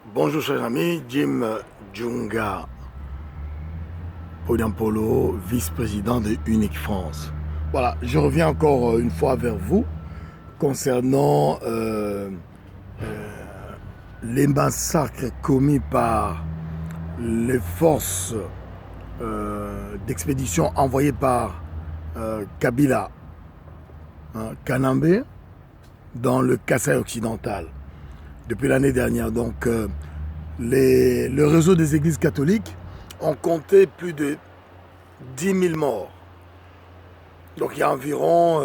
Bonjour chers amis, Jim Djunga Podiampolo, vice-président de Unique France. Voilà, je reviens encore une fois vers vous concernant les massacres commis par les forces d'expédition envoyées par Kabila, Kanambe, dans le Kasaï occidental depuis l'année dernière. Donc, le réseau des églises catholiques ont compté plus de 10 000 morts. Donc, il y a environ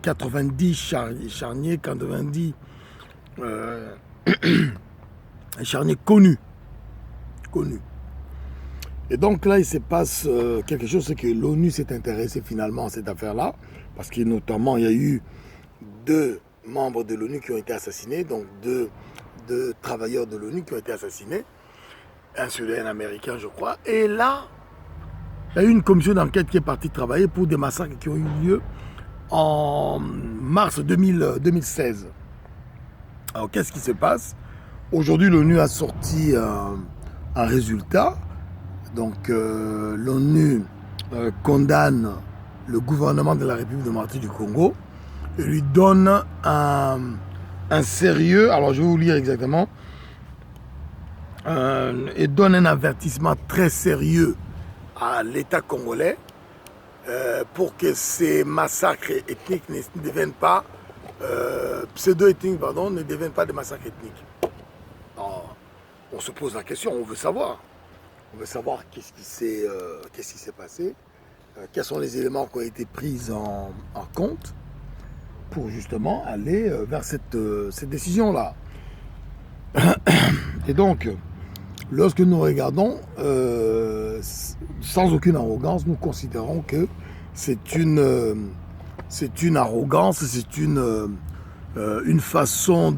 90 charniers, 90 charniers connus. Et donc là, il se passe quelque chose, c'est que l'ONU s'est intéressée finalement à cette affaire-là, parce qu'il notamment, il y a eu 2 membres de l'ONU qui ont été assassinés, donc deux travailleurs de l'ONU qui ont été assassinés, un Sud et un Américain, je crois. Et là, il y a eu une commission d'enquête qui est partie travailler pour des massacres qui ont eu lieu en mars 2016. Alors, qu'est-ce qui se passe? Aujourd'hui, l'ONU a sorti un résultat. Donc, l'ONU condamne le gouvernement de la République démocratique du Congo et lui donne un sérieux, alors je vais vous lire exactement, et donne un avertissement très sérieux à l'État congolais pour que ces massacres ethniques ne deviennent pas, pseudo-ethniques, pardon, ne deviennent pas des massacres ethniques. Alors, on se pose la question, on veut savoir. On veut savoir qu'est-ce qui s'est passé, quels sont les éléments qui ont été pris en compte pour justement aller vers cette décision-là. Et donc, lorsque nous regardons, sans aucune arrogance, nous considérons que c'est une arrogance, c'est une façon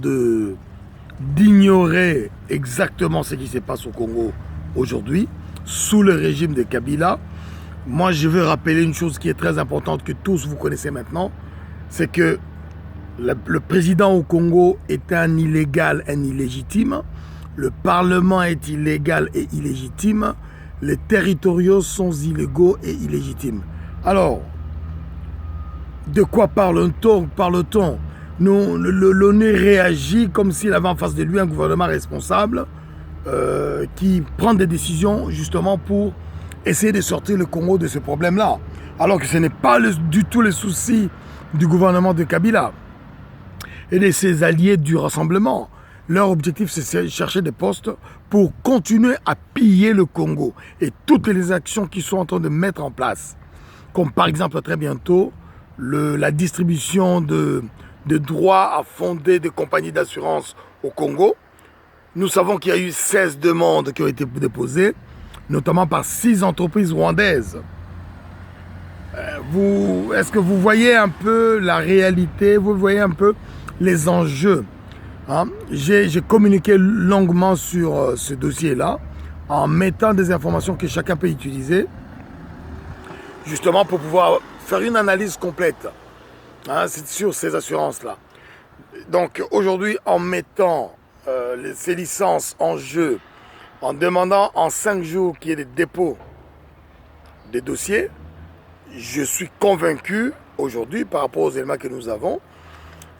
d'ignorer exactement ce qui se passe au Congo aujourd'hui, sous le régime de Kabila. Moi, je veux rappeler une chose qui est très importante, que tous vous connaissez maintenant, c'est que le président au Congo est un illégal, un illégitime. Le Parlement est illégal et illégitime. Les territoriaux sont illégaux et illégitimes. Alors, de quoi parle-t-on? L'ONU réagit comme s'il avait en face de lui un gouvernement responsable qui prend des décisions justement pour essayer de sortir le Congo de ce problème-là. Alors que ce n'est pas du tout le souci du gouvernement de Kabila et de ses alliés du rassemblement. Leur objectif, c'est de chercher des postes pour continuer à piller le Congo et toutes les actions qu'ils sont en train de mettre en place. Comme par exemple, très bientôt, la distribution de droits à fonder des compagnies d'assurance au Congo. Nous savons qu'il y a eu 16 demandes qui ont été déposées, notamment par 6 entreprises rwandaises. Est-ce que vous voyez un peu la réalité? Vous voyez un peu les enjeux, hein? J'ai communiqué longuement sur ce dossier-là, en mettant des informations que chacun peut utiliser, justement pour pouvoir faire une analyse complète, hein, sur ces assurances-là. Donc aujourd'hui, en mettant ces licences en jeu, en demandant en 5 jours qu'il y ait des dépôts des dossiers, je suis convaincu aujourd'hui, par rapport aux éléments que nous avons,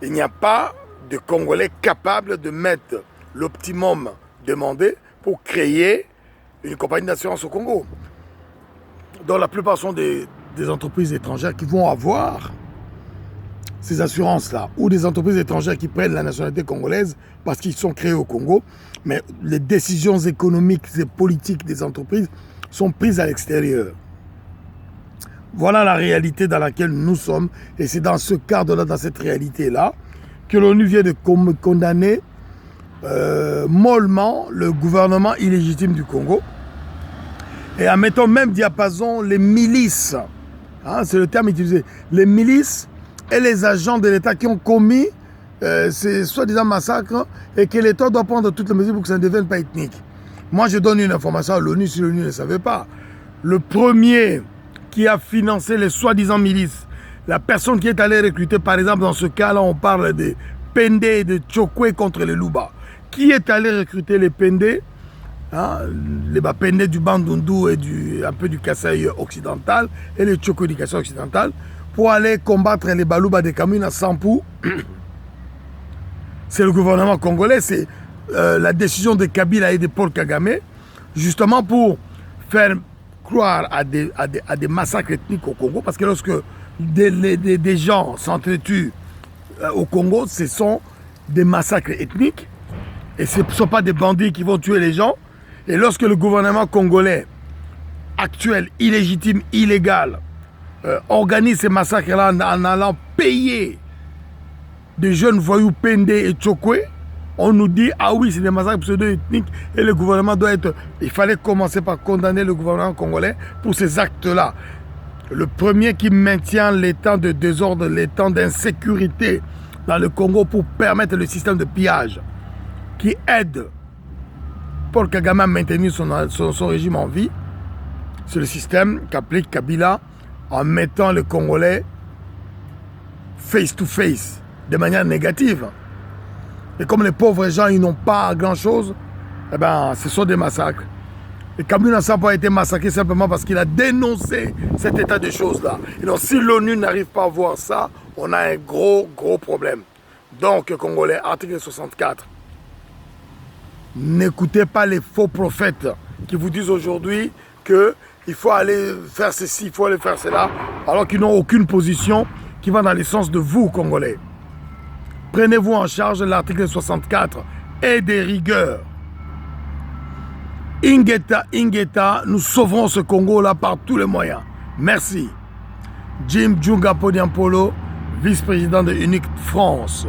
il n'y a pas de Congolais capables de mettre l'optimum demandé pour créer une compagnie d'assurance au Congo. Donc la plupart sont des entreprises étrangères qui vont avoir ces assurances-là, ou des entreprises étrangères qui prennent la nationalité congolaise parce qu'ils sont créés au Congo, mais les décisions économiques et politiques des entreprises sont prises à l'extérieur. Voilà la réalité dans laquelle nous sommes, et c'est dans ce cadre-là, dans cette réalité-là, que l'ONU vient de condamner mollement le gouvernement illégitime du Congo, et en mettant même diapason les milices, hein, c'est le terme utilisé, les milices et les agents de l'État qui ont commis ces soi-disant massacres, et que l'État doit prendre toutes les mesures pour que ça ne devienne pas ethnique. Moi, je donne une information à l'ONU si l'ONU ne savait pas. Le premier qui a financé les soi-disant milices, la personne qui est allée recruter, par exemple, dans ce cas-là, on parle de Pende et de Tchokwe contre les Luba, qui est allé recruter les Pendé, hein, les Pendé du Bandundu et un peu du Kasaï occidental et les Tchoko du Kasaï occidental pour aller combattre les Balouba de Kamina à Sampou. C'est le gouvernement congolais, c'est la décision de Kabila et de Paul Kagame, justement pour faire croire à des massacres ethniques au Congo, parce que lorsque des gens s'entretuent au Congo, ce sont des massacres ethniques, et ce ne sont pas des bandits qui vont tuer les gens. Et lorsque le gouvernement congolais actuel, illégitime, illégal, organise ces massacres-là en allant payer des jeunes voyous Pendé et Tchokwe, on nous dit, ah oui, c'est des massacres pseudo-ethniques et le gouvernement doit être... Il fallait commencer par condamner le gouvernement congolais pour ces actes-là. Le premier qui maintient l'état de désordre, l'état d'insécurité dans le Congo pour permettre le système de pillage qui aide Paul Kagame à maintenir son régime en vie, c'est le système qu'applique Kabila en mettant les Congolais face-to-face, de manière négative. Et comme les pauvres gens, ils n'ont pas grand-chose, eh ben, ce sont des massacres. Et Kabila n'a pas été massacré simplement parce qu'il a dénoncé cet état de choses-là. Et donc, si l'ONU n'arrive pas à voir ça, on a un gros problème. Donc, Congolais, article 64. N'écoutez pas les faux prophètes qui vous disent aujourd'hui qu'il faut aller faire ceci, il faut aller faire cela, alors qu'ils n'ont aucune position qui va dans le sens de vous, Congolais. Prenez-vous en charge, l'article 64 est des rigueurs. Ingeta, nous sauverons ce Congo-là par tous les moyens. Merci. Jim Djunga Podiampolo, vice-président de Unique France.